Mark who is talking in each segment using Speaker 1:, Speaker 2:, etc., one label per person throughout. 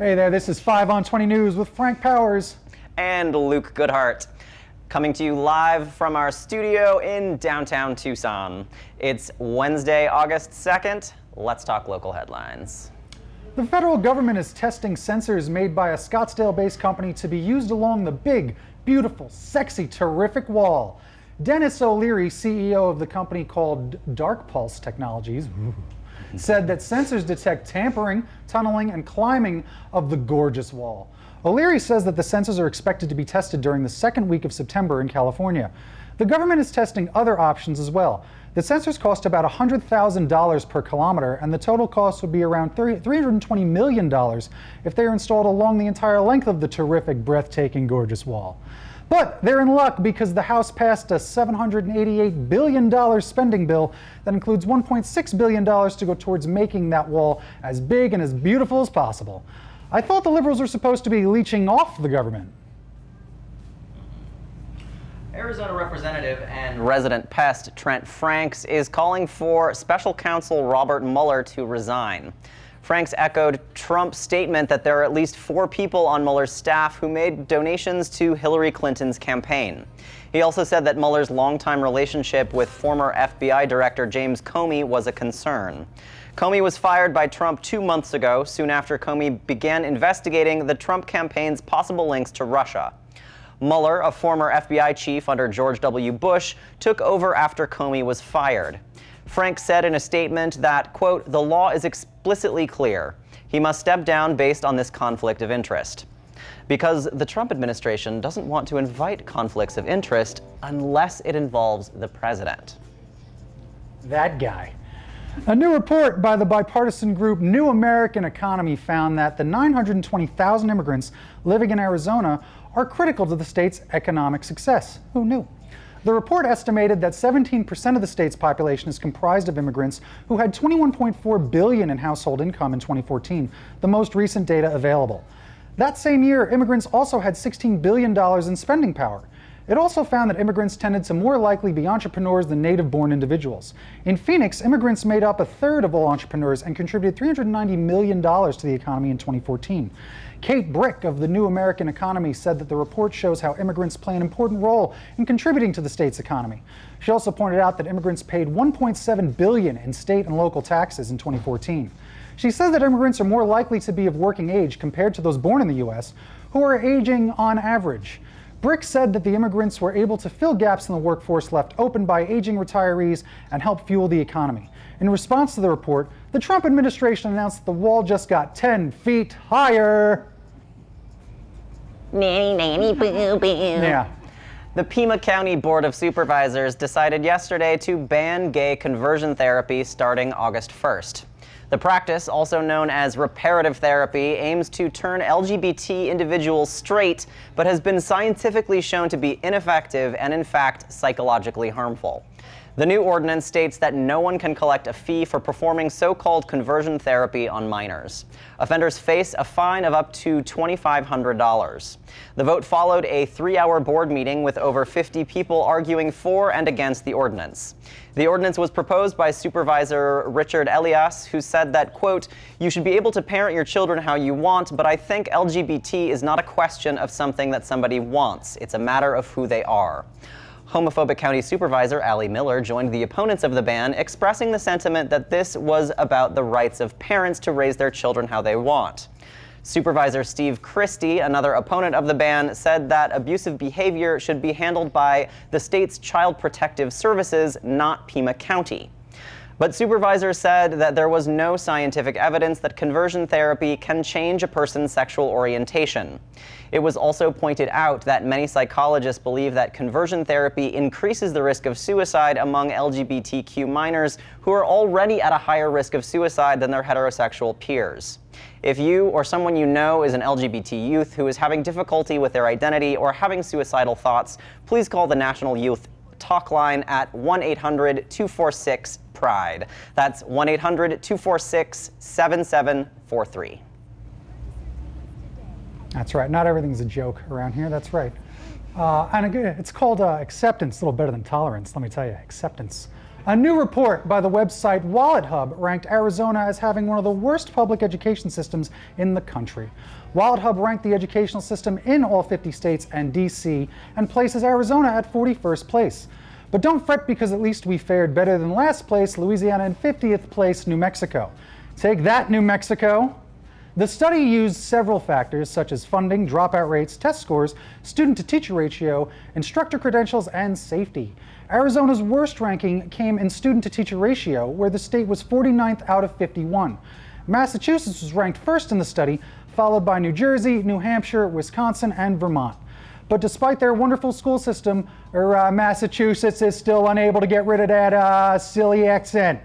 Speaker 1: Hey there, this is 5 on 20 News with Frank Powers.
Speaker 2: And Luke Goodhart, coming to you live from our studio in downtown Tucson. It's Wednesday, August 2nd. Let's talk local headlines.
Speaker 1: The federal government is testing sensors made by a Scottsdale-based company to be used along the big, beautiful, sexy, terrific wall. Dennis O'Leary, CEO of the company called Dark Pulse Technologies, said that sensors detect tampering, tunneling, and climbing of the gorgeous wall. O'Leary says that the sensors are expected to be tested during the second week of September in California. The government is testing other options as well. The sensors cost about $100,000 per kilometer, and the total cost would be around $320 million if they are installed along the entire length of the terrific, breathtaking, gorgeous wall. But they're in luck because the House passed a $788 billion spending bill that includes $1.6 billion to go towards making that wall as big and as beautiful as possible. I thought the liberals were supposed to be leeching off the government.
Speaker 2: Arizona Representative and resident pest Trent Franks is calling for special counsel Robert Mueller to resign. Franks echoed Trump's statement that there are at least 4 people on Mueller's staff who made donations to Hillary Clinton's campaign. He also said that Mueller's longtime relationship with former FBI Director James Comey was a concern. Comey was fired by Trump 2 months ago, soon after Comey began investigating the Trump campaign's possible links to Russia. Mueller, a former FBI chief under George W. Bush, took over after Comey was fired. Franks said in a statement that, quote, "The law is explicitly clear. He must step down based on this conflict of interest." Because the Trump administration doesn't want to invite conflicts of interest unless it involves the president.
Speaker 1: That guy. A new report by the bipartisan group New American Economy found that the 920,000 immigrants living in Arizona are critical to the state's economic success. Who knew? The report estimated that 17% of the state's population is comprised of immigrants who had $21.4 billion in household income in 2014, the most recent data available. That same year, immigrants also had $16 billion in spending power. It also found that immigrants tended to more likely be entrepreneurs than native-born individuals. In Phoenix, immigrants made up a third of all entrepreneurs and contributed $390 million to the economy in 2014. Kate Brick of the New American Economy said that the report shows how immigrants play an important role in contributing to the state's economy. She also pointed out that immigrants paid $1.7 billion in state and local taxes in 2014. She says that immigrants are more likely to be of working age compared to those born in the U.S., who are aging on average. Brick said that the immigrants were able to fill gaps in the workforce left open by aging retirees and help fuel the economy. In response to the report, the Trump administration announced that the wall just got 10 feet higher.
Speaker 2: Nanny, nanny, boo, boo.
Speaker 1: Yeah.
Speaker 2: The Pima County Board of Supervisors decided yesterday to ban gay conversion therapy starting August 1st. The practice, also known as reparative therapy, aims to turn LGBT individuals straight, but has been scientifically shown to be ineffective and, in fact, psychologically harmful. The new ordinance states that no one can collect a fee for performing so-called conversion therapy on minors. Offenders face a fine of up to $2,500. The vote followed a 3-hour board meeting with over 50 people arguing for and against the ordinance. The ordinance was proposed by Supervisor Richard Elias, who said that, quote, "You should be able to parent your children how you want, but I think LGBT is not a question of something that somebody wants. It's a matter of who they are." Homophobic County Supervisor Allie Miller joined the opponents of the ban, expressing the sentiment that this was about the rights of parents to raise their children how they want. Supervisor Steve Christie, another opponent of the ban, said that abusive behavior should be handled by the state's Child Protective Services, not Pima County. But supervisors said that there was no scientific evidence that conversion therapy can change a person's sexual orientation. It was also pointed out that many psychologists believe that conversion therapy increases the risk of suicide among LGBTQ minors who are already at a higher risk of suicide than their heterosexual peers. If you or someone you know is an LGBT youth who is having difficulty with their identity or having suicidal thoughts, please call the National Youth Talk line at 1-800-246-PRIDE. That's 1-800-246-7743.
Speaker 1: That's right. Not everything's a joke around here. That's right. And again, it's called acceptance. A little better than tolerance, let me tell you. Acceptance. A new report by the website WalletHub ranked Arizona as having one of the worst public education systems in the country. WalletHub ranked the educational system in all 50 states and DC and places Arizona at 41st place. But don't fret, because at least we fared better than last place, Louisiana, and 50th place, New Mexico. Take that, New Mexico! The study used several factors such as funding, dropout rates, test scores, student-to-teacher ratio, instructor credentials, and safety. Arizona's worst ranking came in student-to-teacher ratio, where the state was 49th out of 51. Massachusetts was ranked first in the study, followed by New Jersey, New Hampshire, Wisconsin, and Vermont. But despite their wonderful school system, Massachusetts is still unable to get rid of that silly accent.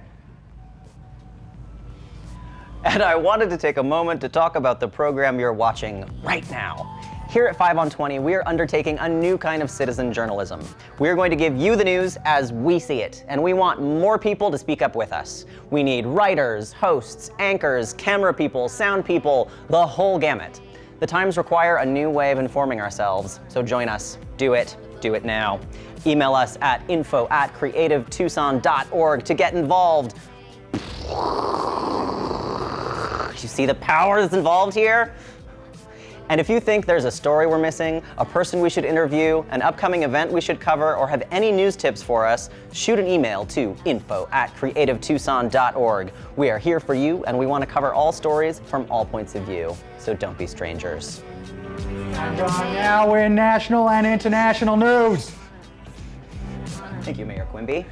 Speaker 2: And I wanted to take a moment to talk about the program you're watching right now. Here at 5 on 20, we are undertaking a new kind of citizen journalism. We're going to give you the news as we see it, and we want more people to speak up with us. We need writers, hosts, anchors, camera people, sound people, the whole gamut. The times require a new way of informing ourselves, so join us. Do it now. Email us at info@creativetucson.org to get involved. You see the power that's involved here? And if you think there's a story we're missing, a person we should interview, an upcoming event we should cover, or have any news tips for us, shoot an email to info@creativetucson.org. We are here for you, and we want to cover all stories from all points of view. So don't be strangers.
Speaker 1: And now in national and international news.
Speaker 2: Thank you, Mayor Quimby.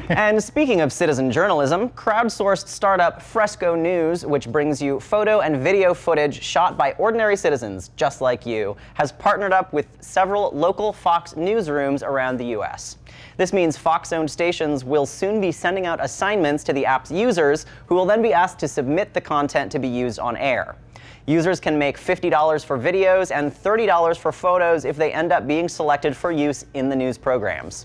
Speaker 2: And speaking of citizen journalism, crowdsourced startup Fresco News, which brings you photo and video footage shot by ordinary citizens just like you, has partnered up with several local Fox newsrooms around the U.S. This means Fox-owned stations will soon be sending out assignments to the app's users, who will then be asked to submit the content to be used on air. Users can make $50 for videos and $30 for photos if they end up being selected for use in the news programs.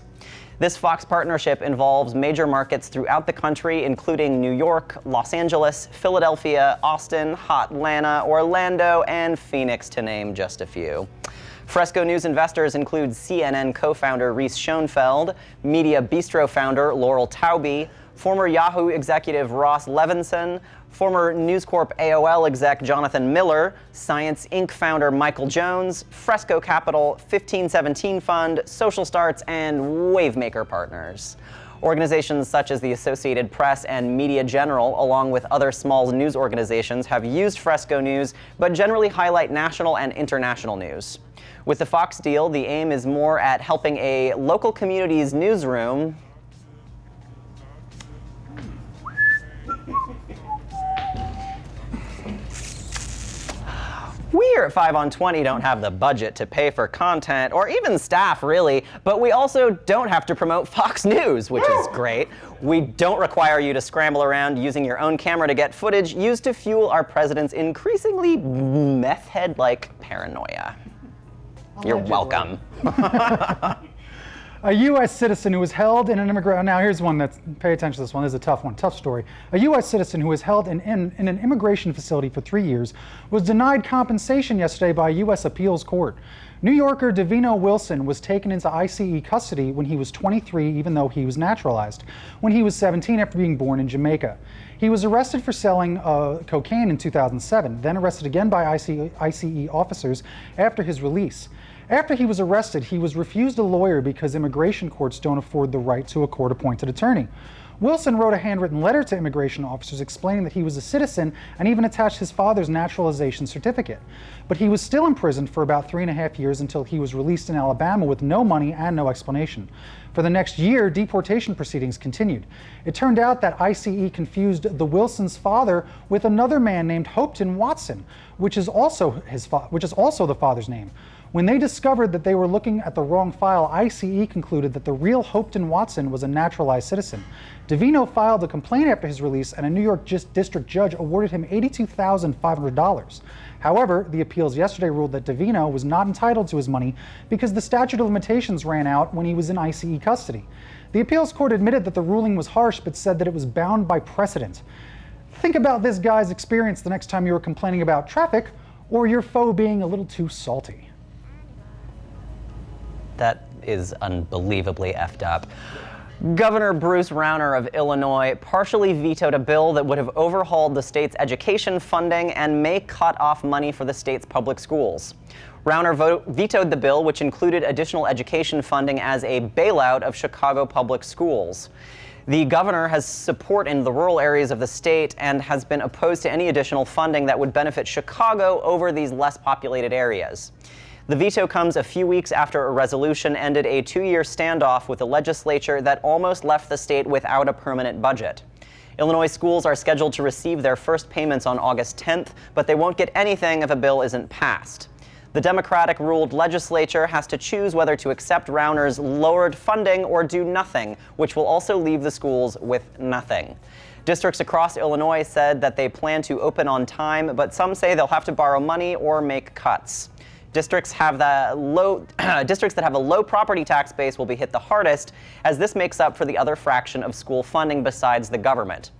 Speaker 2: This Fox partnership involves major markets throughout the country, including New York, Los Angeles, Philadelphia, Austin, Atlanta, Orlando, and Phoenix, to name just a few. Fresco News investors include CNN co-founder Reese Schoenfeld, Media Bistro founder Laurel Taubey, former Yahoo executive Ross Levinson, former News Corp AOL exec Jonathan Miller, Science Inc. founder Michael Jones, Fresco Capital, 1517 Fund, Social Starts, and Wavemaker Partners. Organizations such as the Associated Press and Media General, along with other small news organizations, have used Fresco News, but generally highlight national and international news. With the Fox deal, the aim is more at helping a local community's newsroom We here at 5 on 20 don't have the budget to pay for content, or even staff really, but we also don't have to promote Fox News, which is great. We don't require you to scramble around using your own camera to get footage used to fuel our president's increasingly meth head-like paranoia. You're welcome.
Speaker 1: A U.S. citizen who was held in an immigrant... Now, here's one that's... Pay attention to this one. This is a tough one. Tough story. A U.S. citizen who was held in an immigration facility for 3 years was denied compensation yesterday by a U.S. appeals court. New Yorker Davino Wilson was taken into ICE custody when he was 23, even though he was naturalized, when he was 17 after being born in Jamaica. He was arrested for selling cocaine in 2007, then arrested again by ICE officers after his release. After he was arrested, he was refused a lawyer because immigration courts don't afford the right to a court-appointed attorney. Wilson wrote a handwritten letter to immigration officers explaining that he was a citizen and even attached his father's naturalization certificate. But he was still imprisoned for about 3.5 years until he was released in Alabama with no money and no explanation. For the next year, deportation proceedings continued. It turned out that ICE confused the Wilson's father with another man named Hopeton Watson, which is also the father's name. When they discovered that they were looking at the wrong file, ICE concluded that the real Hopeton Watson was a naturalized citizen. Davino filed a complaint after his release, and a New York district judge awarded him $82,500. However, the appeals yesterday ruled that Davino was not entitled to his money because the statute of limitations ran out when he was in ICE custody. The appeals court admitted that the ruling was harsh, but said that it was bound by precedent. Think about this guy's experience the next time you were complaining about traffic or your foe being a little too salty.
Speaker 2: That is unbelievably effed up. Governor Bruce Rauner of Illinois partially vetoed a bill that would have overhauled the state's education funding and may cut off money for the state's public schools. Rauner vetoed the bill, which included additional education funding as a bailout of Chicago public schools. The governor has support in the rural areas of the state and has been opposed to any additional funding that would benefit Chicago over these less populated areas. The veto comes a few weeks after a resolution ended a 2-year standoff with the legislature that almost left the state without a permanent budget. Illinois schools are scheduled to receive their first payments on August 10th, but they won't get anything if a bill isn't passed. The Democratic-ruled legislature has to choose whether to accept Rauner's lowered funding or do nothing, which will also leave the schools with nothing. Districts across Illinois said that they plan to open on time, but some say they'll have to borrow money or make cuts. Districts that have a low property tax base will be hit the hardest, as this makes up for the other fraction of school funding besides the government.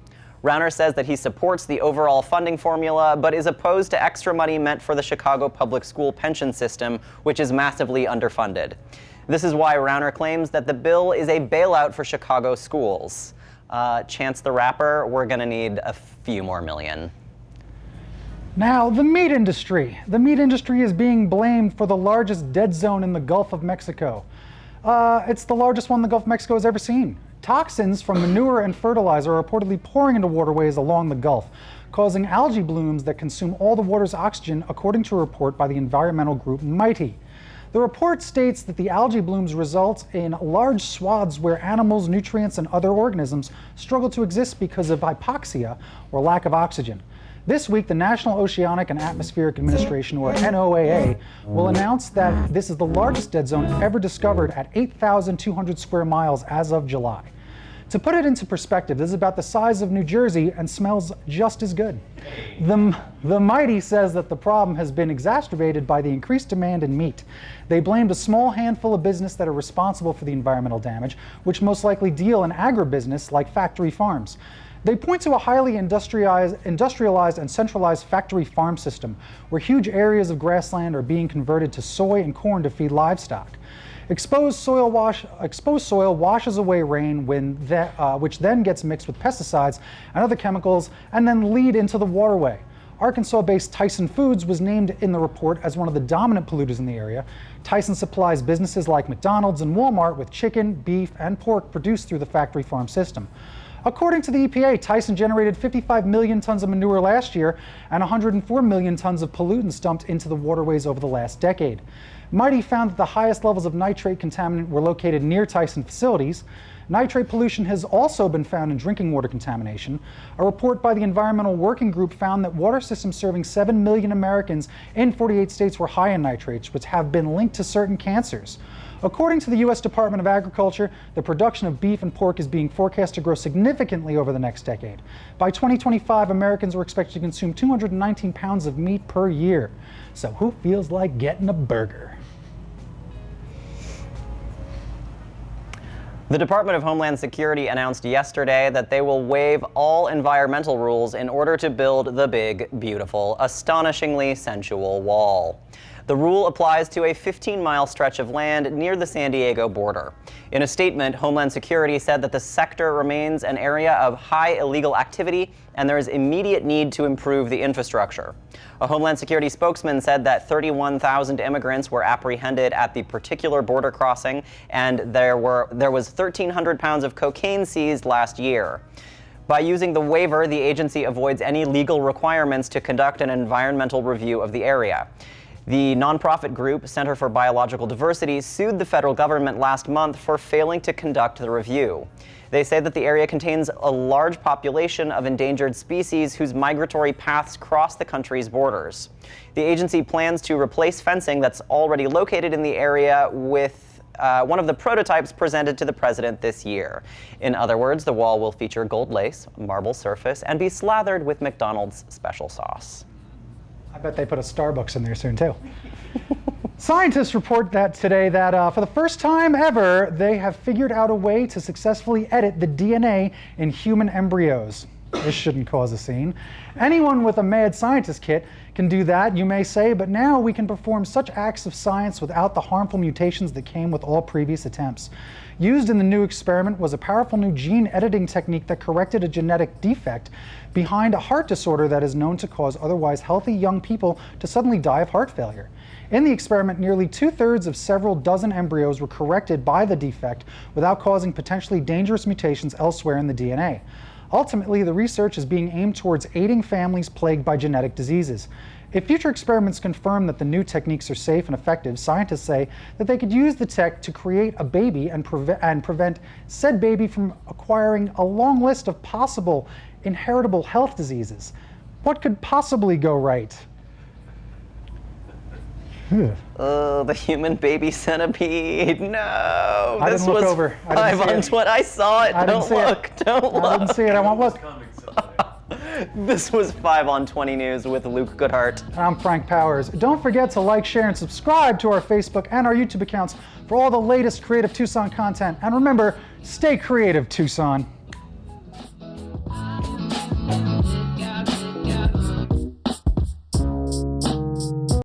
Speaker 2: Rauner says that he supports the overall funding formula, but is opposed to extra money meant for the Chicago public school pension system, which is massively underfunded. This is why Rauner claims that the bill is a bailout for Chicago schools. Chance the Rapper, we're going to need a few more million.
Speaker 1: Now, the meat industry. The meat industry is being blamed for the largest dead zone in the Gulf of Mexico. It's the largest one the Gulf of Mexico has ever seen. Toxins from manure and fertilizer are reportedly pouring into waterways along the Gulf, causing algae blooms that consume all the water's oxygen, according to a report by the environmental group MITEI. The report states that the algae blooms result in large swaths where animals, nutrients, and other organisms struggle to exist because of hypoxia or lack of oxygen. This week, the National Oceanic and Atmospheric Administration, or NOAA, will announce that this is the largest dead zone ever discovered at 8,200 square miles as of July. To put it into perspective, this is about the size of New Jersey and smells just as good. The MITEI says that the problem has been exacerbated by the increased demand in meat. They blamed a small handful of businesses that are responsible for the environmental damage, which most likely deal in agribusiness like factory farms. They point to a highly industrialized and centralized factory farm system where huge areas of grassland are being converted to soy and corn to feed livestock. Exposed soil washes away rain which then gets mixed with pesticides and other chemicals and then lead into the waterway. Arkansas-based Tyson Foods was named in the report as one of the dominant polluters in the area. Tyson supplies businesses like McDonald's and Walmart with chicken, beef, and pork produced through the factory farm system. According to the EPA, Tyson generated 55 million tons of manure last year and 104 million tons of pollutants dumped into the waterways over the last decade. MITEI found that the highest levels of nitrate contaminant were located near Tyson facilities. Nitrate pollution has also been found in drinking water contamination. A report by the Environmental Working Group found that water systems serving 7 million Americans in 48 states were high in nitrates, which have been linked to certain cancers. According to the U.S. Department of Agriculture, the production of beef and pork is being forecast to grow significantly over the next decade. By 2025, Americans are expected to consume 219 pounds of meat per year. So who feels like getting a burger?
Speaker 2: The Department of Homeland Security announced yesterday that they will waive all environmental rules in order to build the big, beautiful, astonishingly sensual wall. The rule applies to a 15-mile stretch of land near the San Diego border. In a statement, Homeland Security said that the sector remains an area of high illegal activity and there is immediate need to improve the infrastructure. A Homeland Security spokesman said that 31,000 immigrants were apprehended at the particular border crossing and there was 1,300 pounds of cocaine seized last year. By using the waiver, the agency avoids any legal requirements to conduct an environmental review of the area. The nonprofit group Center for Biological Diversity sued the federal government last month for failing to conduct the review. They say that the area contains a large population of endangered species whose migratory paths cross the country's borders. The agency plans to replace fencing that's already located in the area with one of the prototypes presented to the president this year. In other words, the wall will feature gold lace, marble surface, and be slathered with McDonald's special sauce.
Speaker 1: I bet they put a Starbucks in there soon, too. Scientists report that today that for the first time ever, they have figured out a way to successfully edit the DNA in human embryos. This shouldn't cause a scene. Anyone with a mad scientist kit can do that, you may say, but now we can perform such acts of science without the harmful mutations that came with all previous attempts. Used in the new experiment was a powerful new gene editing technique that corrected a genetic defect behind a heart disorder that is known to cause otherwise healthy young people to suddenly die of heart failure. In the experiment, nearly 2/3 of several dozen embryos were corrected by the defect without causing potentially dangerous mutations elsewhere in the DNA. Ultimately, the research is being aimed towards aiding families plagued by genetic diseases. If future experiments confirm that the new techniques are safe and effective, scientists say that they could use the tech to create a baby and prevent said baby from acquiring a long list of possible inheritable health diseases. What could possibly go right?
Speaker 2: Oh, the human baby centipede. No.
Speaker 1: I didn't look over. I didn't see it.
Speaker 2: 5 on 20. I saw it. Don't look. Don't look.
Speaker 1: I didn't see it. I won't look.
Speaker 2: This was 5 on 20 News with Luke Goodhart.
Speaker 1: I'm Frank Powers. Don't forget to like, share, and subscribe to our Facebook and our YouTube accounts for all the latest Creative Tucson content. And remember, stay creative, Tucson.